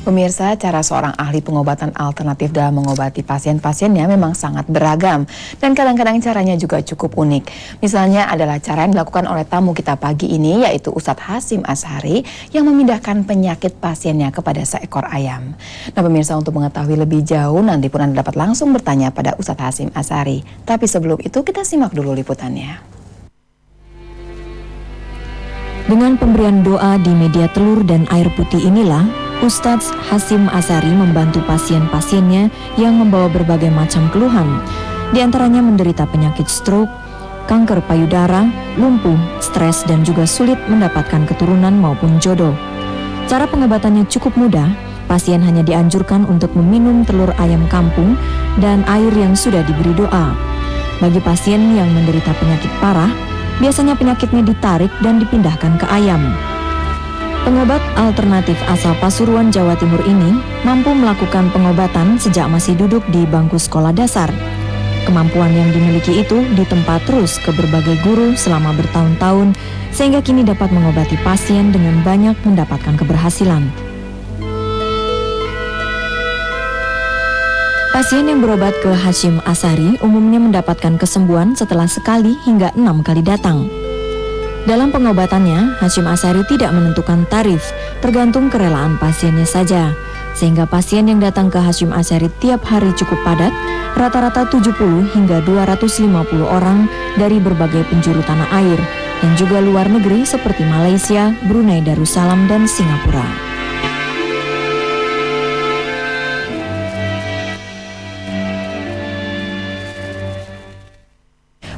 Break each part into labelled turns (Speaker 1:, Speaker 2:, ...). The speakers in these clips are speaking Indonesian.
Speaker 1: Pemirsa, cara seorang ahli pengobatan alternatif dalam mengobati pasien-pasiennya memang sangat beragam dan kadang-kadang caranya juga cukup unik. Misalnya adalah cara yang dilakukan oleh tamu kita pagi ini, yaitu Ustadz Hasyim Asy'ari yang memindahkan penyakit pasiennya kepada seekor ayam. Nah pemirsa, untuk mengetahui lebih jauh nanti pun Anda dapat langsung bertanya pada Ustadz Hasyim Asy'ari. Tapi sebelum itu kita simak dulu liputannya.
Speaker 2: Dengan pemberian doa di media telur dan air putih inilah, Ustadz Hasyim Asy'ari membantu pasien-pasiennya yang membawa berbagai macam keluhan. Di antaranya menderita penyakit stroke, kanker payudara, lumpuh, stres, dan juga sulit mendapatkan keturunan maupun jodoh. Cara pengobatannya cukup mudah, pasien hanya dianjurkan untuk meminum telur ayam kampung dan air yang sudah diberi doa. Bagi pasien yang menderita penyakit parah, biasanya penyakitnya ditarik dan dipindahkan ke ayam. Pengobat alternatif asal Pasuruan, Jawa Timur ini mampu melakukan pengobatan sejak masih duduk di bangku sekolah dasar. Kemampuan yang dimiliki itu ditempa terus ke berbagai guru selama bertahun-tahun, sehingga kini dapat mengobati pasien dengan banyak mendapatkan keberhasilan. Pasien yang berobat ke Hasyim Asy'ari umumnya mendapatkan kesembuhan setelah sekali hingga 6 kali datang. Dalam pengobatannya, Hasyim Asy'ari tidak menentukan tarif, tergantung kerelaan pasiennya saja. Sehingga pasien yang datang ke Hasyim Asy'ari tiap hari cukup padat, rata-rata 70 hingga 250 orang dari berbagai penjuru tanah air, dan juga luar negeri seperti Malaysia, Brunei Darussalam, dan Singapura.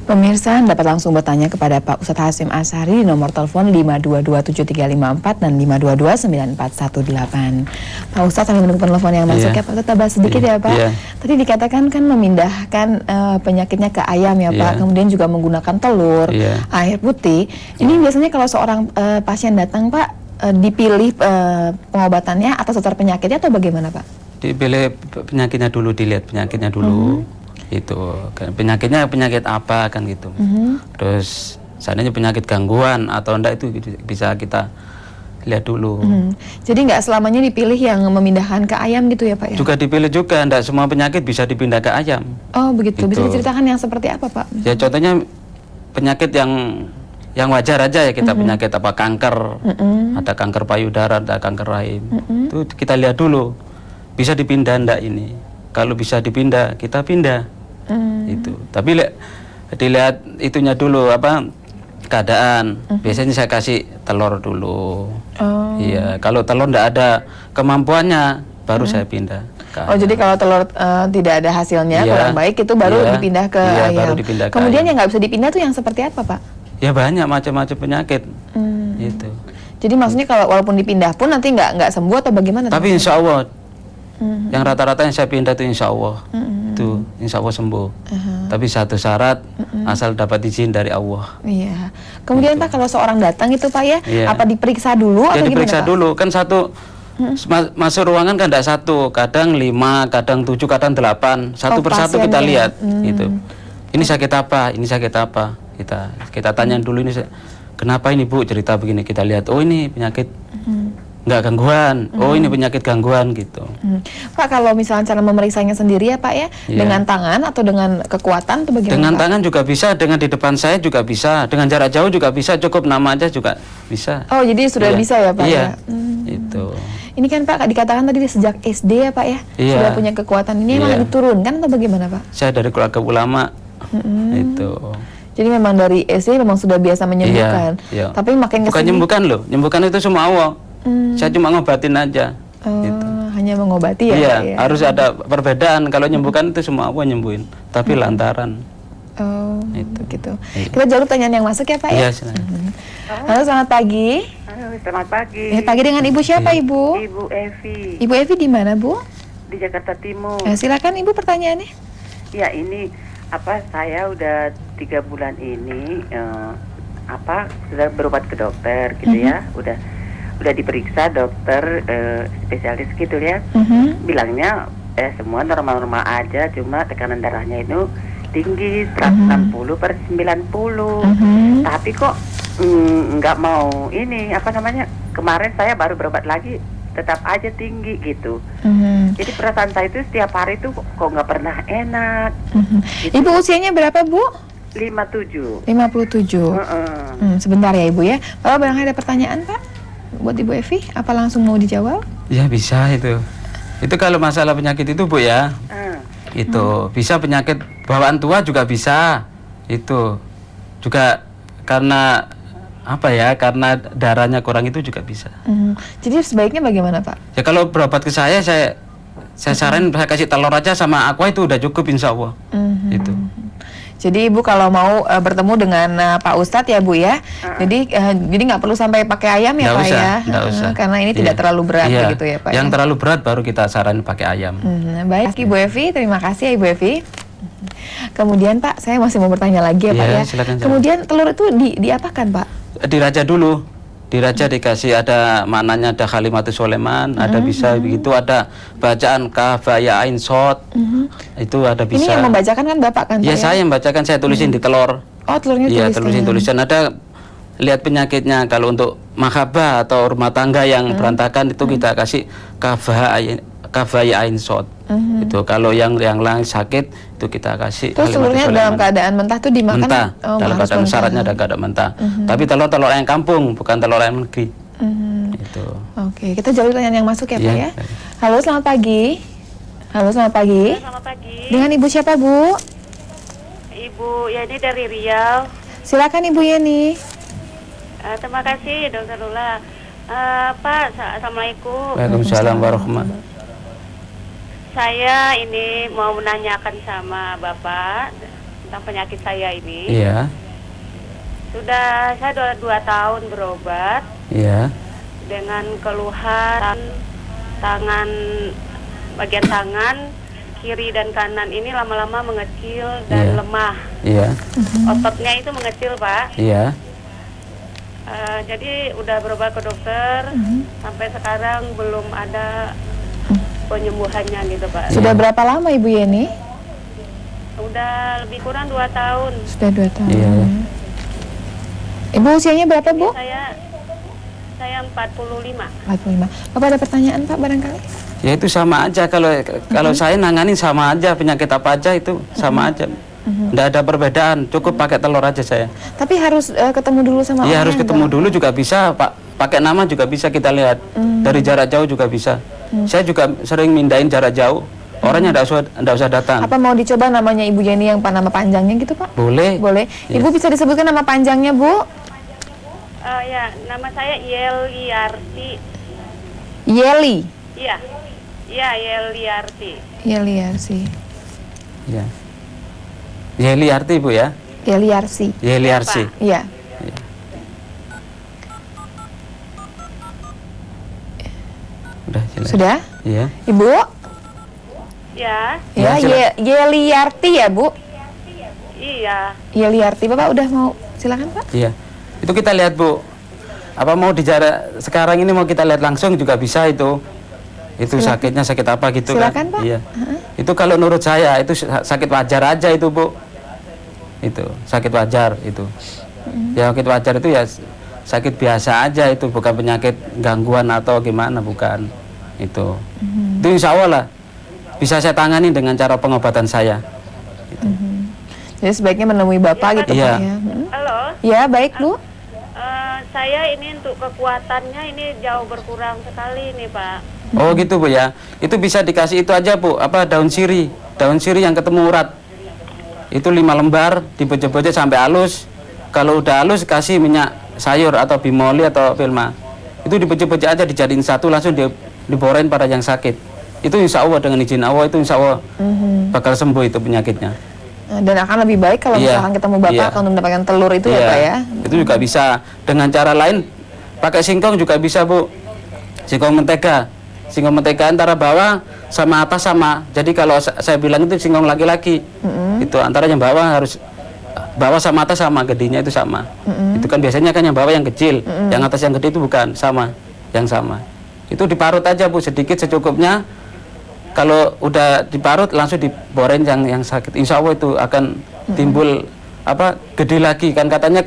Speaker 1: Pemirsa dapat langsung bertanya kepada Pak Ustadz Hasyim Asy'ari di nomor telepon 5227354 dan 5229118. Pak Ustadz, sambil menunggu telepon yang masuk ya Pak, tetap bahas sedikit ya Pak. Tadi dikatakan kan memindahkan penyakitnya ke ayam ya Pak, kemudian juga menggunakan telur, air putih. Ini biasanya kalau seorang pasien datang Pak, dipilih pengobatannya atas dasar penyakitnya atau bagaimana Pak?
Speaker 3: Dipilih penyakitnya dulu, dilihat penyakitnya dulu. Itu penyakitnya penyakit apa kan gitu. Terus seandainya penyakit gangguan atau enggak itu bisa kita lihat dulu.
Speaker 1: Jadi nggak selamanya dipilih yang memindahkan ke ayam gitu ya Pak ya?
Speaker 3: Juga dipilih juga, enggak semua penyakit bisa dipindah ke ayam.
Speaker 1: Oh begitu,
Speaker 3: gitu.
Speaker 1: Bisa diceritakan yang seperti apa Pak?
Speaker 3: Ya contohnya penyakit yang wajar aja ya kita, penyakit apa, kanker, ada kanker payudara, ada kanker rahim. Itu kita lihat dulu, bisa dipindah enggak ini. Kalau bisa dipindah, kita pindah. Itu. Tapi dilihat itunya dulu, apa keadaan. Biasanya saya kasih telur dulu. Iya, kalau telur enggak ada kemampuannya, baru saya pindah.
Speaker 1: Jadi kalau telur tidak ada hasilnya, kurang baik, itu baru dipindah ke ayam.
Speaker 3: Baru dipindah ke
Speaker 1: Kemudian
Speaker 3: ayam.
Speaker 1: yang nggak bisa dipindah tuh yang seperti apa Pak?
Speaker 3: Ya banyak macam-macam penyakit. Gitu.
Speaker 1: Jadi maksudnya kalau walaupun dipindah pun nanti nggak sembuh atau bagaimana?
Speaker 3: Tapi insya Allah, yang rata-rata yang saya pindah itu insya Allah, itu insya Allah sembuh. Tapi satu syarat, asal dapat izin dari Allah.
Speaker 1: Iya. Kemudian Pak, kalau seorang datang itu Pak ya, apa diperiksa dulu atau gimana Pak?
Speaker 3: Diperiksa dulu, kan satu masuk ruangan kan tidak satu, kadang 5, kadang 7, kadang 8, satu persatu kita lihat. Gitu. Ini sakit apa? Ini sakit apa? Kita tanya dulu, ini kenapa ini Bu, cerita begini, kita lihat, oh ini penyakit nggak gangguan, oh ini penyakit gangguan gitu.
Speaker 1: Pak, kalau misalnya cara memeriksanya sendiri ya Pak ya, dengan tangan atau dengan kekuatan atau bagaimana?
Speaker 3: Dengan
Speaker 1: Pak?
Speaker 3: tangan juga bisa, dengan di depan saya juga bisa, dengan jarak jauh juga bisa, cukup nama aja juga bisa.
Speaker 1: Oh jadi sudah bisa ya Pak ya?
Speaker 3: Itu.
Speaker 1: Ini kan Pak dikatakan tadi sejak SD ya Pak ya, sudah punya kekuatan ini, emang diturunkan atau bagaimana Pak?
Speaker 3: Saya dari keluarga ulama. Itu.
Speaker 1: Jadi memang dari SD memang sudah biasa menyembuhkan. Tapi makin
Speaker 3: bukan nyembuhkan loh, nyembuhkan itu semua Allah. Saya cuma ngobatin aja. Gitu.
Speaker 1: Hanya mengobati ya?
Speaker 3: Iya,
Speaker 1: Pak, ya?
Speaker 3: harus ada perbedaan. Kalau nyembuhkan itu semua Allah nyembuhin, tapi lantaran.
Speaker 1: Oh, itu gitu. Kita jawab pertanyaan yang masuk ya Pak ya?
Speaker 3: Iya,
Speaker 1: Halo, selamat pagi.
Speaker 4: Halo, selamat pagi.
Speaker 1: Pagi dengan Ibu siapa Ibu?
Speaker 4: Ibu Evi.
Speaker 1: Ibu Evi di mana Bu?
Speaker 4: Di Jakarta Timur.
Speaker 1: Silakan Ibu pertanyaannya.
Speaker 4: Ya ini saya udah 3 bulan ini sudah berobat ke dokter gitu ya, udah diperiksa dokter spesialis gitu ya, bilangnya semua normal-normal aja, cuma tekanan darahnya itu tinggi 160/90. Tapi kok nggak mau ini kemarin saya baru berobat lagi tetap aja tinggi gitu.
Speaker 1: Mhm.
Speaker 4: Jadi perasaan saya itu setiap hari tuh kok nggak pernah enak.
Speaker 1: Mhm. Ibu usianya berapa, Bu?
Speaker 4: 57.
Speaker 1: 57.
Speaker 4: Heeh.
Speaker 1: Sebentar ya Ibu ya. Bapak barangkali ada pertanyaan Pak buat Ibu Evi? Apa langsung mau dijawab?
Speaker 3: Ya bisa itu. Itu kalau masalah penyakit itu Bu ya, itu bisa penyakit bawaan tua juga bisa. Itu juga karena apa ya? Karena darahnya kurang itu juga bisa.
Speaker 1: Jadi sebaiknya bagaimana Pak?
Speaker 3: Ya kalau berobat ke saya saranin saya kasih telur aja sama aqua itu udah cukup insya Allah. Itu.
Speaker 1: Jadi Ibu kalau mau bertemu dengan Pak Ustadz ya Bu ya. Jadi nggak perlu sampai pakai ayam ya
Speaker 3: Nggak
Speaker 1: Pak
Speaker 3: usah,
Speaker 1: ya.
Speaker 3: nggak usah.
Speaker 1: Karena ini tidak terlalu berat begitu ya Pak.
Speaker 3: Yang
Speaker 1: ya?
Speaker 3: terlalu berat baru kita saranin pakai ayam.
Speaker 1: Baik Ibu Evi, terima kasih ya Ibu Evi. Kemudian Pak, saya masih mau bertanya lagi ya Pak
Speaker 3: Iya,
Speaker 1: ya.
Speaker 3: silakan.
Speaker 1: Kemudian telur itu diapakan Pak?
Speaker 3: Diraja dulu. Diraja dikasih ada maknanya, ada kalimatus Soleman, ada bisa begitu, ada bacaan kaf ya ain sod. Itu ada bisa.
Speaker 1: Ini yang membacakan kan Bapak kan Pak
Speaker 3: Ya, saya yang bacakan, saya tulisin di telur.
Speaker 1: Oh, telurnya
Speaker 3: Iya,
Speaker 1: tulisan.
Speaker 3: tulisan. Ada lihat penyakitnya, kalau untuk mahabbah atau rumah tangga yang berantakan itu kita kasih kaf ya ain sod. Itu kalau yang lain sakit itu kita kasih.
Speaker 1: Terus telurnya dalam keadaan mentah tuh dimakan?
Speaker 3: Mentah, dalam
Speaker 1: harus
Speaker 3: keadaan
Speaker 1: mentah.
Speaker 3: syaratnya ada keadaan mentah. Tapi telur ayam kampung, bukan telur ayam negeri. Itu.
Speaker 1: Oke, kita jawab pertanyaan yang masuk ya Pak
Speaker 3: Iya,
Speaker 1: ya.
Speaker 3: baik.
Speaker 1: Halo, selamat pagi. Halo, selamat pagi.
Speaker 5: Selamat pagi,
Speaker 1: Dengan Ibu siapa Bu?
Speaker 5: Ibu Yani dari Riau.
Speaker 1: Silakan Ibu Yeni.
Speaker 5: Terima kasih Dokter Lula. Pak, Assalamualaikum.
Speaker 3: Waalaikumsalam warahmatullahi.
Speaker 5: Saya ini mau menanyakan sama Bapak tentang penyakit saya ini.
Speaker 3: Iya,
Speaker 5: Sudah saya 2 tahun berobat
Speaker 3: iya,
Speaker 5: dengan keluhan tangan, bagian tangan kiri dan kanan ini lama-lama mengecil dan
Speaker 3: Iya.
Speaker 5: lemah.
Speaker 3: iya,
Speaker 5: Ototnya itu mengecil, Pak.
Speaker 3: iya.
Speaker 5: Jadi udah berobat ke dokter, sampai sekarang belum ada penyembuhannya gitu Pak.
Speaker 1: Sudah berapa lama Ibu Yeni?
Speaker 5: Udah lebih kurang 2 tahun.
Speaker 1: Sudah 2 tahun.
Speaker 3: Iya.
Speaker 1: Ibu usianya berapa Bu?
Speaker 5: Saya 45.
Speaker 1: 45. Bapak ada pertanyaan Pak barangkali?
Speaker 3: Ya itu sama aja, kalau saya nanganin sama aja, penyakit apa aja itu sama aja. Nggak ada perbedaan, cukup pakai telur aja saya.
Speaker 1: Tapi harus ketemu dulu sama
Speaker 3: Iya,
Speaker 1: orangnya
Speaker 3: harus ketemu
Speaker 1: enggak?
Speaker 3: dulu juga bisa, Pak. Pakai nama juga bisa kita lihat. Dari jarak jauh juga bisa. Saya juga sering mindahin jarak jauh. Orangnya nggak usah datang.
Speaker 1: Apa mau dicoba namanya Ibu Yeni yang nama panjangnya gitu Pak?
Speaker 3: Boleh.
Speaker 1: Boleh.
Speaker 3: Iya.
Speaker 1: Ibu bisa disebutkan nama panjangnya Bu?
Speaker 5: Ya, nama saya Yeliarti.
Speaker 1: Yeli.
Speaker 5: Iya. Iya, Yeliarti.
Speaker 1: Yeliarsi.
Speaker 3: Iya. Yeliarti Bu ya.
Speaker 1: Yeliarsi.
Speaker 3: Yeliarsi.
Speaker 1: Iya.
Speaker 3: Udah jelas.
Speaker 1: Sudah?
Speaker 3: Iya.
Speaker 1: Ibu?
Speaker 5: Ya,
Speaker 1: Ya,
Speaker 3: silakan.
Speaker 1: Yeliarti ya Bu?
Speaker 5: iya.
Speaker 1: Yeliarti. Bapak udah mau silakan Pak?
Speaker 3: Iya. Itu kita lihat Bu. Apa mau di jarak sekarang ini mau kita lihat langsung juga bisa itu. Itu sakitnya sakit apa gitu
Speaker 1: Silakan,
Speaker 3: kan?
Speaker 1: Pak.
Speaker 3: Iya. Itu kalau menurut saya itu sakit wajar aja itu Bu. Itu sakit wajar itu. Ya sakit wajar itu ya sakit biasa aja itu, bukan penyakit gangguan atau gimana, bukan. Itu. Itu insya Allah lah bisa saya tangani dengan cara pengobatan saya.
Speaker 1: Jadi sebaiknya menemui Bapak gitu
Speaker 3: Iya.
Speaker 1: Pak ya.
Speaker 5: Halo.
Speaker 1: Ya, baik Bu.
Speaker 5: Saya ini untuk kekuatannya ini jauh berkurang sekali nih Pak.
Speaker 3: Oh gitu Bu ya. Itu bisa dikasih itu aja Bu, apa daun sirih. Daun sirih yang ketemu urat. Itu 5 lembar, dibojok-bojok sampai halus. Kalau udah halus kasih minyak sayur atau bimoli atau filma. Itu dibojok-bojok aja, dijadiin satu, langsung diborain pada yang sakit. Itu insya Allah dengan izin Allah itu insya Allah bakal sembuh itu penyakitnya.
Speaker 1: Dan akan lebih baik kalau
Speaker 3: Iya.
Speaker 1: misalkan ketemu Bapak
Speaker 3: Iya.
Speaker 1: kalau mendapatkan telur itu ya
Speaker 3: Iya.
Speaker 1: Pak ya.
Speaker 3: Itu juga bisa dengan cara lain, pakai singkong juga bisa Bu. Singkong mentega. Singkong mentega antara bawah sama atas sama. Jadi kalau saya bilang itu singkong laki-laki. Itu antara yang bawah harus bawah sama atas sama, gedenya itu sama. Itu kan biasanya kan yang bawah yang kecil, yang atas yang gede itu bukan, sama. Yang sama. Itu diparut aja Bu, sedikit secukupnya. Kalau udah diparut langsung diboren yang sakit. Insya Allah itu akan timbul apa gede lagi kan katanya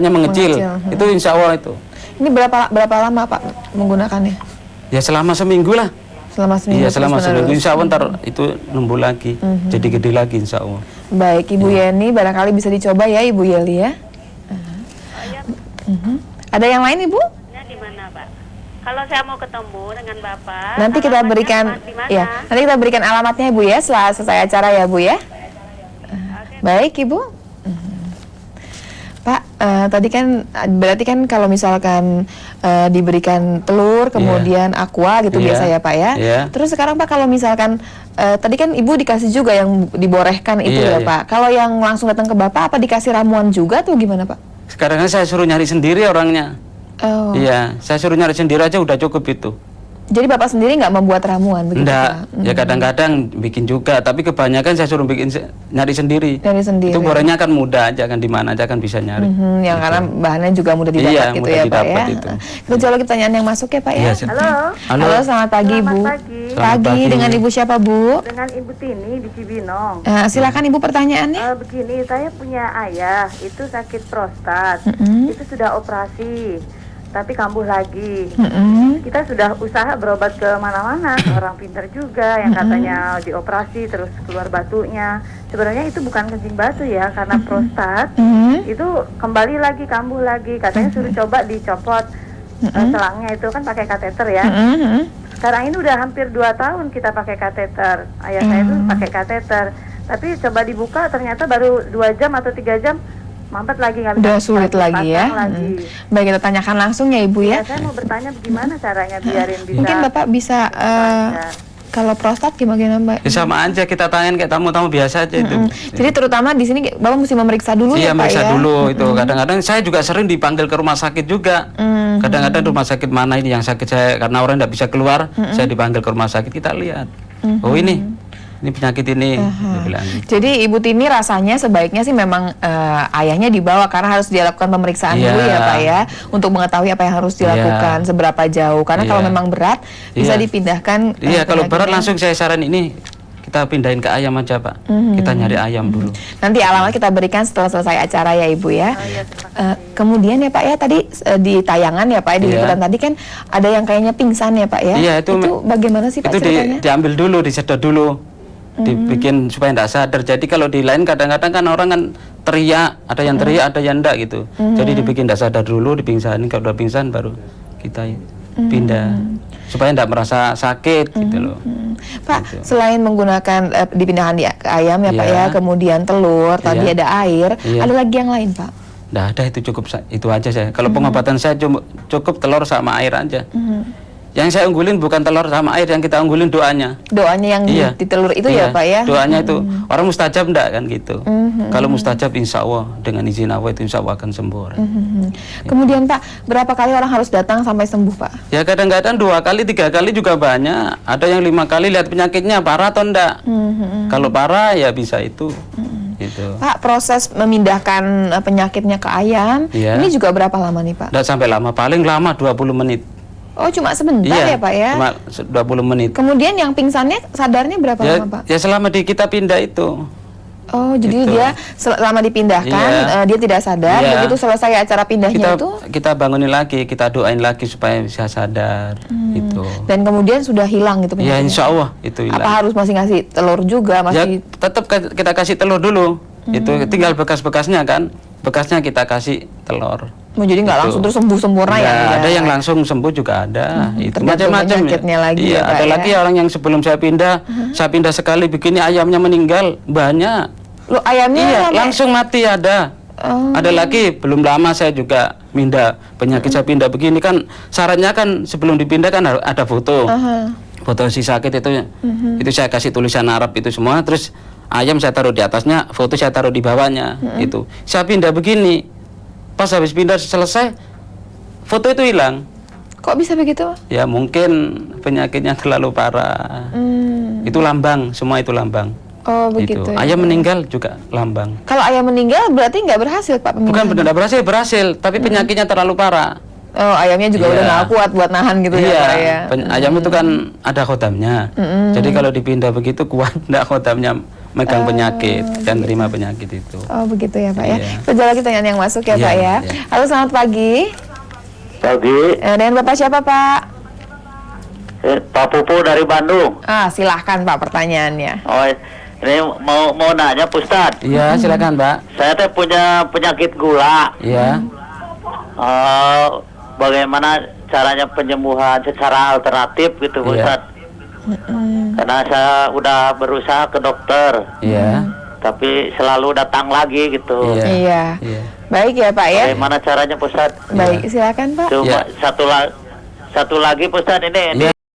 Speaker 3: mengecil.
Speaker 1: Mengecil,
Speaker 3: Itu insya Allah itu.
Speaker 1: Ini berapa lama Pak menggunakannya?
Speaker 3: Ya selama seminggu lah.
Speaker 1: Selama seminggu.
Speaker 3: Iya selama
Speaker 1: terus-menerus.
Speaker 3: seminggu. Insya Allah ntar itu numbuh lagi, jadi gede lagi insya Allah.
Speaker 1: Baik, Ibu Yeni, barangkali bisa dicoba ya Ibu Yeli ya. Ada yang lain Ibu?
Speaker 5: Ya, di mana, Pak? Kalau saya mau ketemu dengan Bapak,
Speaker 1: Nanti kita
Speaker 5: alamatnya
Speaker 1: berikan,
Speaker 5: di mana?
Speaker 1: ya, nanti kita berikan alamatnya Ibu ya setelah selesai acara ya Bu ya. Baik Ibu. Pak, tadi kan berarti kan kalau misalkan diberikan telur, kemudian aqua gitu
Speaker 3: Iya.
Speaker 1: biasa ya Pak ya.
Speaker 3: Iya.
Speaker 1: Terus sekarang Pak kalau misalkan tadi kan Ibu dikasih juga yang diborehkan itu
Speaker 3: Iya,
Speaker 1: ya
Speaker 3: iya.
Speaker 1: Pak. Kalau yang langsung datang ke Bapak apa dikasih ramuan juga tuh gimana Pak?
Speaker 3: Sekarang kan saya suruh nyari sendiri orangnya.
Speaker 1: Oh.
Speaker 3: Iya, saya suruh nyari sendiri aja udah cukup itu.
Speaker 1: Jadi Bapak sendiri nggak membuat ramuan begitu
Speaker 3: Enggak,
Speaker 1: Pak?
Speaker 3: ya kadang-kadang bikin juga, tapi kebanyakan saya suruh bikin nyari sendiri.
Speaker 1: Nyari sendiri.
Speaker 3: Itu borenya kan mudah aja kan, di mana aja kan bisa nyari.
Speaker 1: Yang
Speaker 3: Gitu.
Speaker 1: karena bahannya juga mudah didapat
Speaker 3: Iya,
Speaker 1: gitu
Speaker 3: mudah
Speaker 1: ya Pak
Speaker 3: didapat
Speaker 1: ya.
Speaker 3: itu.
Speaker 1: Kita coba lagi pertanyaan yang masuk ya Pak ya.
Speaker 3: Iya,
Speaker 4: Halo,
Speaker 3: Halo.
Speaker 1: Selamat pagi
Speaker 4: Selamat
Speaker 1: Bu.
Speaker 4: pagi.
Speaker 3: Selamat
Speaker 1: Pagi,
Speaker 3: pagi.
Speaker 1: dengan Ibu siapa Bu?
Speaker 4: dengan Ibu Tini di Cibinong.
Speaker 1: Silakan Ibu pertanyaannya.
Speaker 4: Begini, saya punya ayah itu sakit prostat, itu sudah operasi, tapi kambuh lagi. Kita sudah usaha berobat ke mana-mana, orang pintar juga yang katanya dioperasi terus keluar batunya. Sebenarnya itu bukan kencing batu ya, karena prostat itu kembali lagi kambuh lagi. Katanya suruh coba dicopot selangnya itu kan pakai kateter ya. Sekarang ini udah hampir 2 tahun kita pakai kateter. Ayah saya itu pakai kateter. Tapi coba dibuka ternyata baru 2 jam atau 3 jam mampet lagi nggak bisa.
Speaker 1: Udah sulit lagi ya.
Speaker 4: pasang lagi.
Speaker 1: Baik, kita tanyakan langsung ya Ibu ya.
Speaker 4: Ya, saya mau bertanya bagaimana caranya biarin bisa.
Speaker 1: Mungkin Bapak bisa kalau prostat gimana Mbak?
Speaker 3: Ya, sama aja kita tanyain kayak tamu-tamu biasa aja itu.
Speaker 1: Jadi terutama di sini Bapak mesti memeriksa dulu
Speaker 3: Iya,
Speaker 1: ya Pak
Speaker 3: meriksa
Speaker 1: ya.
Speaker 3: dulu itu. Kadang-kadang saya juga sering dipanggil ke rumah sakit juga. Kadang-kadang rumah sakit mana ini yang sakit saya karena orang tidak bisa keluar, saya dipanggil ke rumah sakit, kita lihat. Oh ini penyakit ini. Dia bilang.
Speaker 1: Jadi Ibu Tini rasanya sebaiknya sih memang ayahnya dibawa karena harus dilakukan pemeriksaan
Speaker 3: Iya.
Speaker 1: dulu ya Pak ya untuk mengetahui apa yang harus dilakukan,
Speaker 3: Iya.
Speaker 1: seberapa jauh. Karena
Speaker 3: Iya.
Speaker 1: kalau memang berat bisa
Speaker 3: Iya.
Speaker 1: dipindahkan.
Speaker 3: Iya, kalau berat
Speaker 1: penyakitnya.
Speaker 3: langsung saya saran ini kita pindahin ke ayam aja Pak. Kita nyari ayam dulu.
Speaker 1: Nanti alamat kita berikan setelah selesai acara ya Ibu ya. Kemudian ya Pak ya tadi di tayangan ya Pak ya, di
Speaker 3: Iya.
Speaker 1: liputan tadi kan ada yang kayaknya pingsan ya Pak ya.
Speaker 3: Iya, itu
Speaker 1: bagaimana sih Pak
Speaker 3: itu
Speaker 1: ceritanya?
Speaker 3: diambil dulu, disedot dulu, dibikin supaya tidak sadar. Jadi kalau di lain kadang-kadang kan orang kan teriak, ada yang teriak, ada yang enggak gitu. Jadi dibikin tidak sadar dulu, dipingsanin. Kalau udah pingsan baru kita pindah supaya tidak merasa sakit gitu loh.
Speaker 1: Pak, selain menggunakan dipindahkan ke ayam ya Pak
Speaker 3: Iya.
Speaker 1: ya, kemudian telur, tadi
Speaker 3: Iya.
Speaker 1: ada air,
Speaker 3: Iya.
Speaker 1: ada lagi yang lain Pak?
Speaker 3: Nggak ada, itu cukup itu aja saya. Kalau pengobatan saya cukup telur sama air aja. Yang saya unggulin bukan telur sama air, yang kita unggulin doanya.
Speaker 1: Doanya yang
Speaker 3: Iya.
Speaker 1: di telur itu
Speaker 3: Iya,
Speaker 1: ya Pak ya?
Speaker 3: Doanya itu orang mustajab enggak kan gitu. Kalau mustajab insya Allah dengan izin Allah itu insya Allah akan sembuh orang.
Speaker 1: Kemudian Pak, berapa kali orang harus datang sampai sembuh Pak?
Speaker 3: Ya kadang-kadang 2 kali, 3 kali juga banyak. Ada yang 5 kali lihat penyakitnya parah atau enggak. Kalau parah ya bisa itu. Gitu.
Speaker 1: Pak, proses memindahkan penyakitnya ke ayam,
Speaker 3: Iya.
Speaker 1: ini juga berapa lama nih Pak?
Speaker 3: Enggak sampai lama, paling lama 20 menit.
Speaker 1: Oh, cuma sebentar ya Pak ya?
Speaker 3: Cuma 20 menit.
Speaker 1: Kemudian yang pingsannya sadarnya berapa
Speaker 3: Ya,
Speaker 1: lama Pak?
Speaker 3: ya selama kita pindah itu.
Speaker 1: Oh, jadi
Speaker 3: Gitu.
Speaker 1: dia selama dipindahkan
Speaker 3: Iya.
Speaker 1: Dia tidak sadar,
Speaker 3: Iya.
Speaker 1: begitu selesai acara pindahnya itu
Speaker 3: Kita bangunin lagi, kita doain lagi supaya bisa sadar. Gitu.
Speaker 1: dan kemudian sudah hilang gitu
Speaker 3: Ya
Speaker 1: penyakitnya.
Speaker 3: insya Allah itu hilang.
Speaker 1: Apa harus masih ngasih telur juga
Speaker 3: Ya
Speaker 1: masih?
Speaker 3: tetap kita kasih telur dulu. Itu tinggal bekas-bekasnya kan. Bekasnya kita kasih telur.
Speaker 1: Jadi nggak
Speaker 3: Gitu.
Speaker 1: langsung terus sembuh sempurna ya?
Speaker 3: Ya,
Speaker 1: tidak?
Speaker 3: ada yang langsung sembuh juga ada. Itu
Speaker 1: tergantung
Speaker 3: macam-macam.
Speaker 1: penyakitnya lagi
Speaker 3: Iya,
Speaker 1: ya, Pak,
Speaker 3: ada
Speaker 1: ya.
Speaker 3: lagi orang yang sebelum saya pindah sekali begini ayamnya meninggal banyak.
Speaker 1: Lo ayamnya
Speaker 3: Iya,
Speaker 1: sampai-
Speaker 3: langsung mati ada.
Speaker 1: Oh.
Speaker 3: Ada lagi belum lama saya juga pindah penyakit saya pindah begini kan syaratnya kan sebelum dipindah kan ada foto. Foto si sakit itu saya kasih tulisan Arab itu semua terus ayam saya taruh di atasnya, foto saya taruh di bawahnya itu. Saya pindah begini. Pas habis pindah selesai foto itu hilang.
Speaker 1: Kok bisa begitu?
Speaker 3: Ya mungkin penyakitnya terlalu parah. Itu lambang, semua itu lambang.
Speaker 1: Oh begitu.
Speaker 3: Itu.
Speaker 1: Ya.
Speaker 3: Ayam meninggal juga lambang.
Speaker 1: Kalau ayam meninggal berarti nggak berhasil Pak
Speaker 3: Bukan
Speaker 1: pemindahan?
Speaker 3: benar berhasil, tapi penyakitnya terlalu parah.
Speaker 1: Oh ayamnya juga udah
Speaker 3: Iya.
Speaker 1: nggak kuat buat nahan gitu ya Pak ya?
Speaker 3: Ayam itu kan ada khotamnya. Jadi kalau dipindah begitu kuat enggak khotamnya megang penyakit dan terima penyakit itu.
Speaker 1: Oh begitu ya Pak ya.
Speaker 3: Iya.
Speaker 1: Kita jalan lagi pertanyaan yang masuk ya
Speaker 3: Iya,
Speaker 1: Pak ya.
Speaker 3: iya.
Speaker 1: Halo selamat pagi.
Speaker 6: Pagi,
Speaker 1: Dengan Bapak siapa Pak?
Speaker 6: Pak Pupu dari Bandung.
Speaker 1: Silahkan Pak pertanyaannya.
Speaker 6: Oh, ini mau nanya Pak Ustadz.
Speaker 3: Iya, silakan, Pak.
Speaker 6: Saya teh punya penyakit gula.
Speaker 3: Iya.
Speaker 6: Bagaimana caranya penyembuhan secara alternatif gitu Pak
Speaker 3: Iya.
Speaker 6: Ustadz? Karena saya udah berusaha ke dokter,
Speaker 3: Iya.
Speaker 6: tapi selalu datang lagi gitu.
Speaker 3: Iya.
Speaker 1: Iya.
Speaker 3: Iya.
Speaker 1: Baik ya Pak ya.
Speaker 6: Bagaimana caranya Pak Ustadz?
Speaker 1: Baik, silakan Pak.
Speaker 6: Cuma
Speaker 3: Iya.
Speaker 6: satu lagi Pak Ustadz, ini